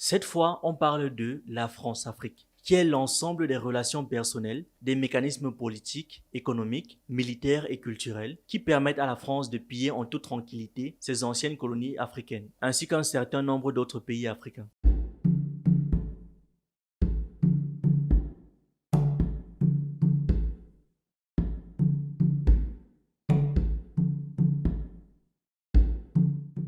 Cette fois, on parle de la France-Afrique, qui est l'ensemble des relations personnelles, des mécanismes politiques, économiques, militaires et culturels qui permettent à la France de piller en toute tranquillité ses anciennes colonies africaines, ainsi qu'un certain nombre d'autres pays africains.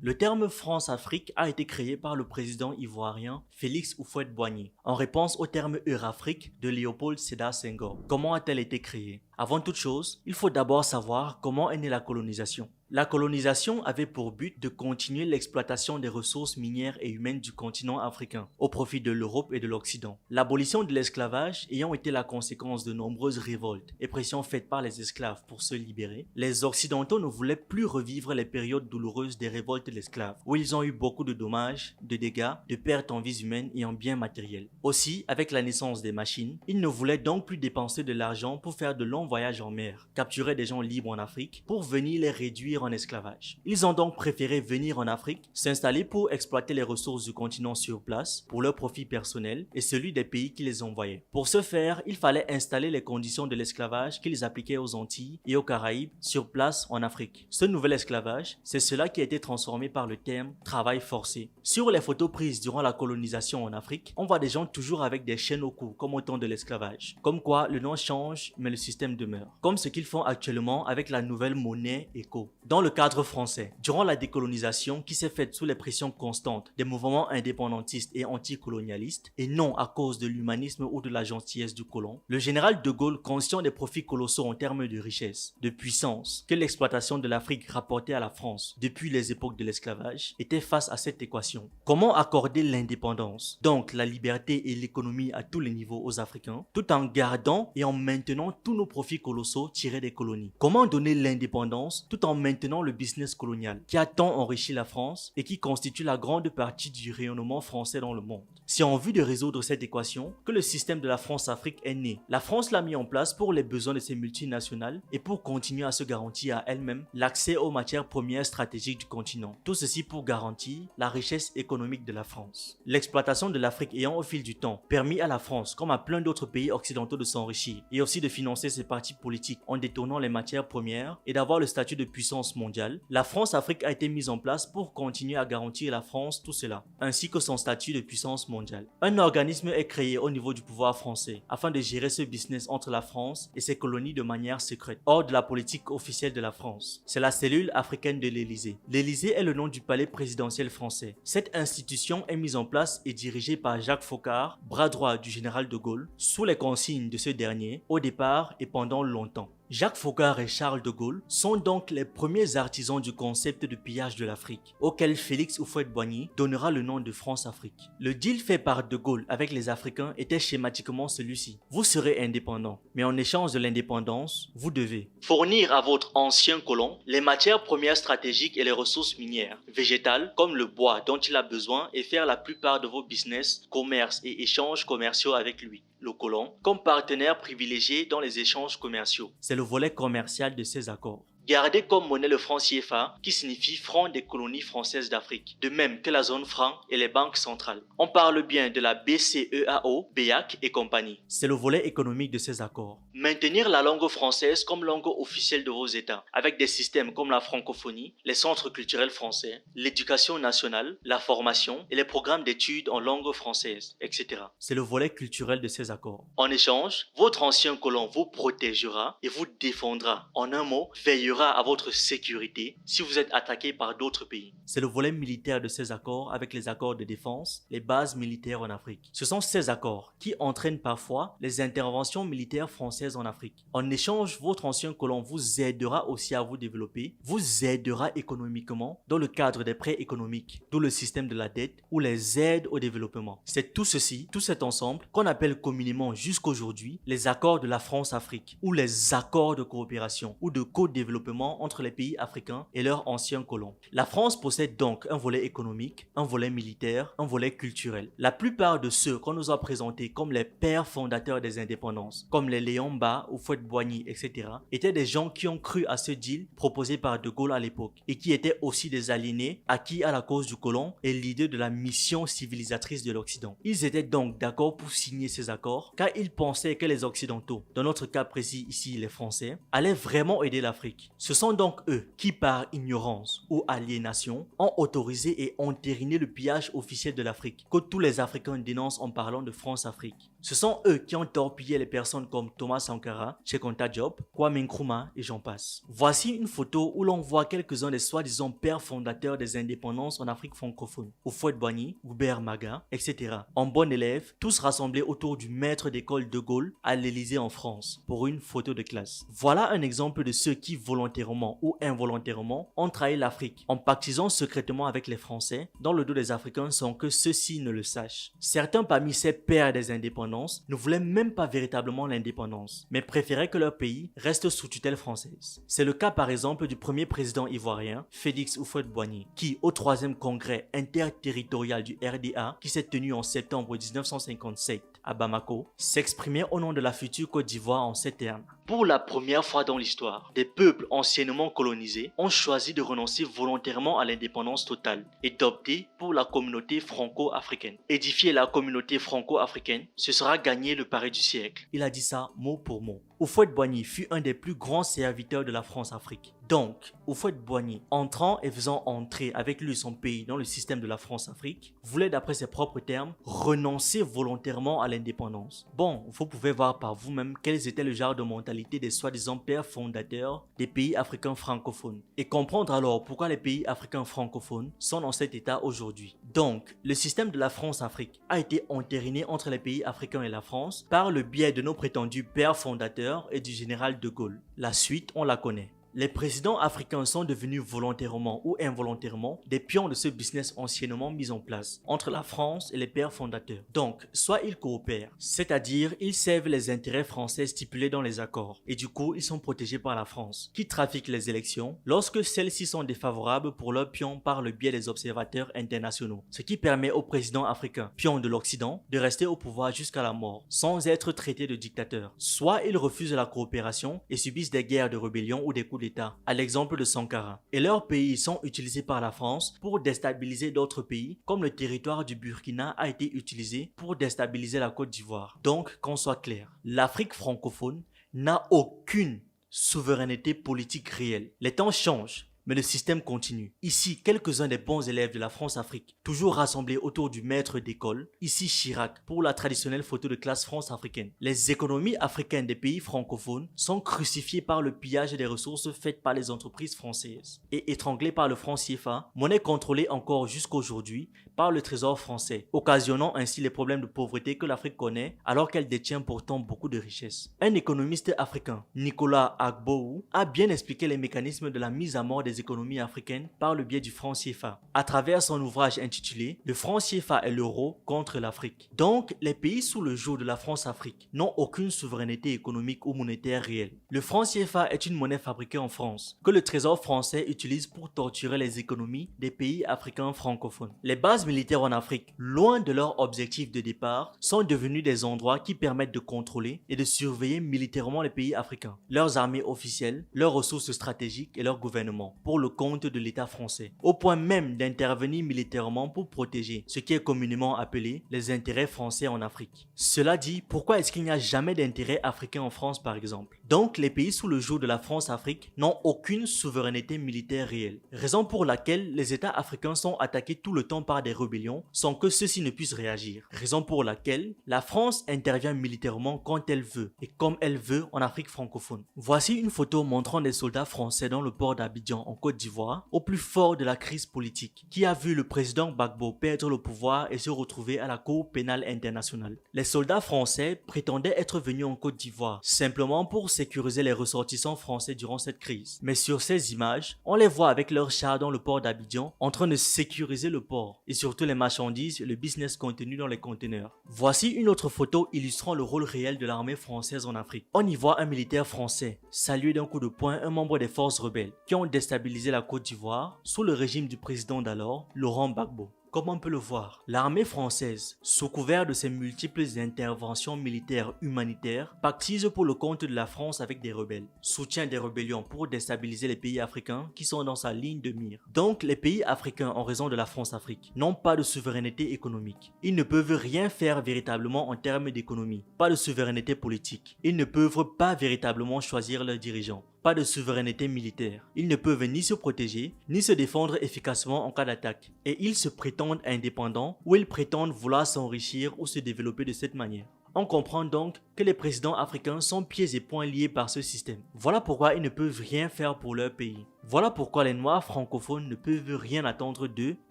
Le terme France-Afrique a été créé par le président ivoirien Félix Houphouët-Boigny en réponse au terme Eurafrique de Léopold Sédar Senghor. Comment a-t-elle été créée? Avant toute chose, il faut d'abord savoir comment est née la colonisation. La colonisation avait pour but de continuer l'exploitation des ressources minières et humaines du continent africain au profit de l'Europe et de l'Occident. L'abolition de l'esclavage ayant été la conséquence de nombreuses révoltes et pressions faites par les esclaves pour se libérer, les Occidentaux ne voulaient plus revivre les périodes douloureuses des révoltes d'esclaves, où ils ont eu beaucoup de dommages, de dégâts, de pertes en vies humaines et en biens matériels. Aussi, avec la naissance des machines, ils ne voulaient donc plus dépenser de l'argent pour faire de longs voyages en mer, capturer des gens libres en Afrique pour venir les réduire en esclavage. Ils ont donc préféré venir en Afrique, s'installer pour exploiter les ressources du continent sur place pour leur profit personnel et celui des pays qui les envoyaient. Pour ce faire, il fallait installer les conditions de l'esclavage qu'ils appliquaient aux Antilles et aux Caraïbes sur place en Afrique. Ce nouvel esclavage, c'est cela qui a été transformé par le terme travail forcé. Sur les photos prises durant la colonisation en Afrique, on voit des gens toujours avec des chaînes au cou comme au temps de l'esclavage. Comme quoi, le nom change mais le système demeure. Comme ce qu'ils font actuellement avec la nouvelle monnaie éco. Dans le cadre français, durant la décolonisation qui s'est faite sous les pressions constantes des mouvements indépendantistes et anticolonialistes, et non à cause de l'humanisme ou de la gentillesse du colon, le général de Gaulle, conscient des profits colossaux en termes de richesse, de puissance, que l'exploitation de l'Afrique rapportait à la France depuis les époques de l'esclavage, était face à cette équation. Comment accorder l'indépendance, donc la liberté et l'économie à tous les niveaux aux Africains, tout en gardant et en maintenant tous nos profits colossaux tirés des colonies? Comment donner l'indépendance tout en maintenant le business colonial qui a tant enrichi la France et qui constitue la grande partie du rayonnement français dans le monde? C'est en vue de résoudre cette équation que le système de la France-Afrique est né. La France l'a mis en place pour les besoins de ses multinationales et pour continuer à se garantir à elle-même l'accès aux matières premières stratégiques du continent. Tout ceci pour garantir la richesse économique de la France. L'exploitation de l'Afrique ayant au fil du temps permis à la France, comme à plein d'autres pays occidentaux, de s'enrichir et aussi de financer ses partis politiques en détournant les matières premières et d'avoir le statut de puissance mondiale, la France-Afrique a été mise en place pour continuer à garantir à la France tout cela, ainsi que son statut de puissance mondiale. Un organisme est créé au niveau du pouvoir français afin de gérer ce business entre la France et ses colonies de manière secrète, hors de la politique officielle de la France. C'est la cellule africaine de l'Élysée. L'Élysée est le nom du palais présidentiel français. Cette institution est mise en place et dirigée par Jacques Foccart, bras droit du général de Gaulle, sous les consignes de ce dernier, au départ et pendant longtemps. Jacques Foccart et Charles de Gaulle sont donc les premiers artisans du concept de pillage de l'Afrique, auquel Félix Houphouët-Boigny donnera le nom de France-Afrique. Le deal fait par de Gaulle avec les Africains était schématiquement celui-ci. Vous serez indépendants, mais en échange de l'indépendance, vous devez fournir à votre ancien colon les matières premières stratégiques et les ressources minières, végétales comme le bois dont il a besoin et faire la plupart de vos business, commerces et échanges commerciaux avec lui, le colon, comme partenaire privilégié dans les échanges commerciaux. C'est le volet commercial de ces accords. Gardez comme monnaie le franc CFA, qui signifie franc des colonies françaises d'Afrique, de même que la zone franc et les banques centrales. On parle bien de la BCEAO, BEAC et compagnie. C'est le volet économique de ces accords. Maintenir la langue française comme langue officielle de vos États, avec des systèmes comme la francophonie, les centres culturels français, l'éducation nationale, la formation et les programmes d'études en langue française, etc. C'est le volet culturel de ces accords. En échange, votre ancien colon vous protégera et vous défendra. En un mot, veillera à votre sécurité si vous êtes attaqué par d'autres pays. C'est le volet militaire de ces accords avec les accords de défense, les bases militaires en Afrique. Ce sont ces accords qui entraînent parfois les interventions militaires françaises en Afrique. En échange, votre ancien colon vous aidera aussi à vous développer, vous aidera économiquement dans le cadre des prêts économiques, d'où le système de la dette ou les aides au développement. C'est tout ceci, tout cet ensemble qu'on appelle communément jusqu'aujourd'hui les accords de la France-Afrique ou les accords de coopération ou de co-développement développement entre les pays africains et leurs anciens colons. La France possède donc un volet économique, un volet militaire, un volet culturel. La plupart de ceux qu'on nous a présentés comme les pères fondateurs des indépendances, comme les Léon Mba ou Houphouët-Boigny, etc., étaient des gens qui ont cru à ce deal proposé par De Gaulle à l'époque et qui étaient aussi des aliénés acquis à la cause du colon et l'idée de la mission civilisatrice de l'Occident. Ils étaient donc d'accord pour signer ces accords car ils pensaient que les Occidentaux, dans notre cas précis ici les Français, allaient vraiment aider l'Afrique. Ce sont donc eux qui, par ignorance ou aliénation, ont autorisé et entériné le pillage officiel de l'Afrique que tous les Africains dénoncent en parlant de France-Afrique. Ce sont eux qui ont torpillé les personnes comme Thomas Sankara, Cheikh Anta Diop, Kwame Nkrumah et j'en passe. Voici une photo où l'on voit quelques-uns des soi-disant pères fondateurs des indépendances en Afrique francophone, Houphouët-Boigny, Hubert Maga, etc. En bon élève, tous rassemblés autour du maître d'école de Gaulle à l'Élysée en France pour une photo de classe. Voilà un exemple de ceux qui volontairement ou involontairement ont trahi l'Afrique en pactisant secrètement avec les Français dans le dos des Africains sans que ceux-ci ne le sachent. Certains parmi ces pères des indépendances ne voulaient même pas véritablement l'indépendance, mais préféraient que leur pays reste sous tutelle française. C'est le cas par exemple du premier président ivoirien, Félix Houphouët-Boigny, qui au 3e congrès interterritorial du RDA, qui s'est tenu en septembre 1957 à Bamako, s'exprimait au nom de la future Côte d'Ivoire en ces termes. Pour la première fois dans l'histoire, des peuples anciennement colonisés ont choisi de renoncer volontairement à l'indépendance totale et d'opter pour la communauté franco-africaine. Édifier la communauté franco-africaine, ce sera gagner le pari du siècle. Il a dit ça mot pour mot. Houphouët-Boigny fut un des plus grands serviteurs de la France-Afrique. Donc, Houphouët-Boigny, entrant et faisant entrer avec lui son pays dans le système de la France-Afrique, voulait d'après ses propres termes renoncer volontairement à l'indépendance. Bon, vous pouvez voir par vous-même quels étaient le genre de mentalité des soi-disant pères fondateurs des pays africains francophones et comprendre alors pourquoi les pays africains francophones sont dans cet état aujourd'hui. Donc, le système de la France-Afrique a été entériné entre les pays africains et la France par le biais de nos prétendus pères fondateurs et du général de Gaulle. La suite, on la connaît. Les présidents africains sont devenus volontairement ou involontairement des pions de ce business anciennement mis en place entre la France et les pères fondateurs. Donc, soit ils coopèrent, c'est-à-dire ils servent les intérêts français stipulés dans les accords et du coup ils sont protégés par la France, qui trafique les élections lorsque celles-ci sont défavorables pour leurs pions par le biais des observateurs internationaux, ce qui permet aux présidents africains, pions de l'Occident, de rester au pouvoir jusqu'à la mort, sans être traités de dictateurs. Soit ils refusent la coopération et subissent des guerres de rébellion ou des coups d'État, à l'exemple de Sankara. Et leurs pays sont utilisés par la France pour déstabiliser d'autres pays, comme le territoire du Burkina a été utilisé pour déstabiliser la Côte d'Ivoire. Donc, qu'on soit clair, l'Afrique francophone n'a aucune souveraineté politique réelle. Les temps changent, mais le système continue. Ici, quelques-uns des bons élèves de la France-Afrique, toujours rassemblés autour du maître d'école, ici Chirac, pour la traditionnelle photo de classe France-africaine. Les économies africaines des pays francophones sont crucifiées par le pillage des ressources faites par les entreprises françaises et étranglées par le franc CFA, monnaie contrôlée encore jusqu'aujourd'hui par le trésor français, occasionnant ainsi les problèmes de pauvreté que l'Afrique connaît alors qu'elle détient pourtant beaucoup de richesses. Un économiste africain, Nicolas Agboou, a bien expliqué les mécanismes de la mise à mort des économies africaines par le biais du franc CFA, à travers son ouvrage intitulé « Le franc CFA et l'euro contre l'Afrique ». Donc, les pays sous le joug de la France-Afrique n'ont aucune souveraineté économique ou monétaire réelle. Le franc CFA est une monnaie fabriquée en France, que le trésor français utilise pour torturer les économies des pays africains francophones. Les bases militaires en Afrique, loin de leur objectif de départ, sont devenues des endroits qui permettent de contrôler et de surveiller militairement les pays africains, leurs armées officielles, leurs ressources stratégiques et leur gouvernement, pour le compte de l'État français, au point même d'intervenir militairement pour protéger ce qui est communément appelé les intérêts français en Afrique. Cela dit, pourquoi est-ce qu'il n'y a jamais d'intérêt africain en France par exemple? Donc les pays sous le joug de la France-Afrique n'ont aucune souveraineté militaire réelle, raison pour laquelle les États africains sont attaqués tout le temps par des rébellions sans que ceux-ci ne puissent réagir, raison pour laquelle la France intervient militairement quand elle veut et comme elle veut en Afrique francophone. Voici une photo montrant des soldats français dans le port d'Abidjan en Côte d'Ivoire, au plus fort de la crise politique, qui a vu le président Gbagbo perdre le pouvoir et se retrouver à la Cour pénale internationale. Les soldats français prétendaient être venus en Côte d'Ivoire simplement pour sécuriser les ressortissants français durant cette crise. Mais sur ces images, on les voit avec leurs chars dans le port d'Abidjan en train de sécuriser le port et surtout les marchandises et le business contenu dans les conteneurs. Voici une autre photo illustrant le rôle réel de l'armée française en Afrique. On y voit un militaire français saluer d'un coup de poing un membre des forces rebelles qui ont déstabilisé la Côte d'Ivoire sous le régime du président d'alors, Laurent Gbagbo. Comme on peut le voir, l'armée française, sous couvert de ses multiples interventions militaires humanitaires, pactise pour le compte de la France avec des rebelles, soutient des rébellions pour déstabiliser les pays africains qui sont dans sa ligne de mire. Donc les pays africains, en raison de la France-Afrique, n'ont pas de souveraineté économique. Ils ne peuvent rien faire véritablement en termes d'économie, pas de souveraineté politique. Ils ne peuvent pas véritablement choisir leurs dirigeants. Pas de souveraineté militaire. Ils ne peuvent ni se protéger, ni se défendre efficacement en cas d'attaque. Et ils se prétendent indépendants ou ils prétendent vouloir s'enrichir ou se développer de cette manière. On comprend donc que les présidents africains sont pieds et poings liés par ce système. Voilà pourquoi ils ne peuvent rien faire pour leur pays. Voilà pourquoi les Noirs francophones ne peuvent rien attendre d'eux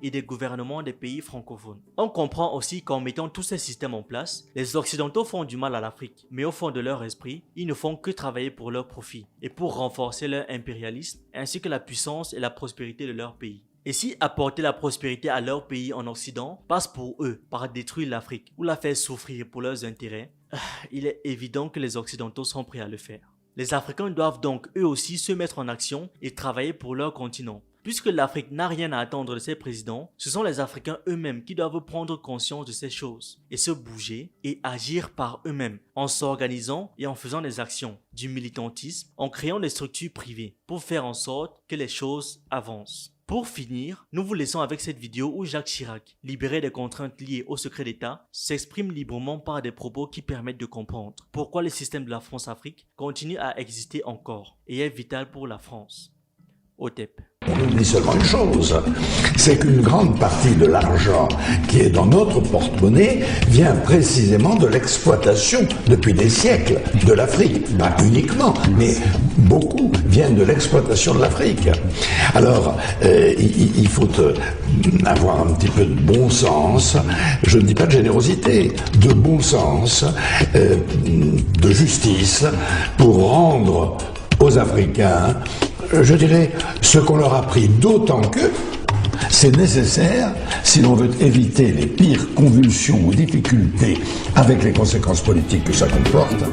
et des gouvernements des pays francophones. On comprend aussi qu'en mettant tous ces systèmes en place, les Occidentaux font du mal à l'Afrique. Mais au fond de leur esprit, ils ne font que travailler pour leur profit et pour renforcer leur impérialisme ainsi que la puissance et la prospérité de leur pays. Et si apporter la prospérité à leur pays en Occident passe pour eux par détruire l'Afrique ou la faire souffrir pour leurs intérêts, il est évident que les Occidentaux sont prêts à le faire. Les Africains doivent donc eux aussi se mettre en action et travailler pour leur continent. Puisque l'Afrique n'a rien à attendre de ses présidents, ce sont les Africains eux-mêmes qui doivent prendre conscience de ces choses et se bouger et agir par eux-mêmes en s'organisant et en faisant des actions, du militantisme, en créant des structures privées pour faire en sorte que les choses avancent. Pour finir, nous vous laissons avec cette vidéo où Jacques Chirac, libéré des contraintes liées au secret d'État, s'exprime librement par des propos qui permettent de comprendre pourquoi le système de la France-Afrique continue à exister encore et est vital pour la France. OTEP. On oublie seulement une chose, c'est qu'une grande partie de l'argent qui est dans notre porte-monnaie vient précisément de l'exploitation depuis des siècles de l'Afrique. Pas uniquement, mais beaucoup viennent de l'exploitation de l'Afrique. Alors, il faut avoir un petit peu de bon sens, je ne dis pas de générosité, de bon sens, de justice, pour rendre aux Africains, je dirais, ce qu'on leur a pris, d'autant que c'est nécessaire si l'on veut éviter les pires convulsions ou difficultés avec les conséquences politiques que ça comporte.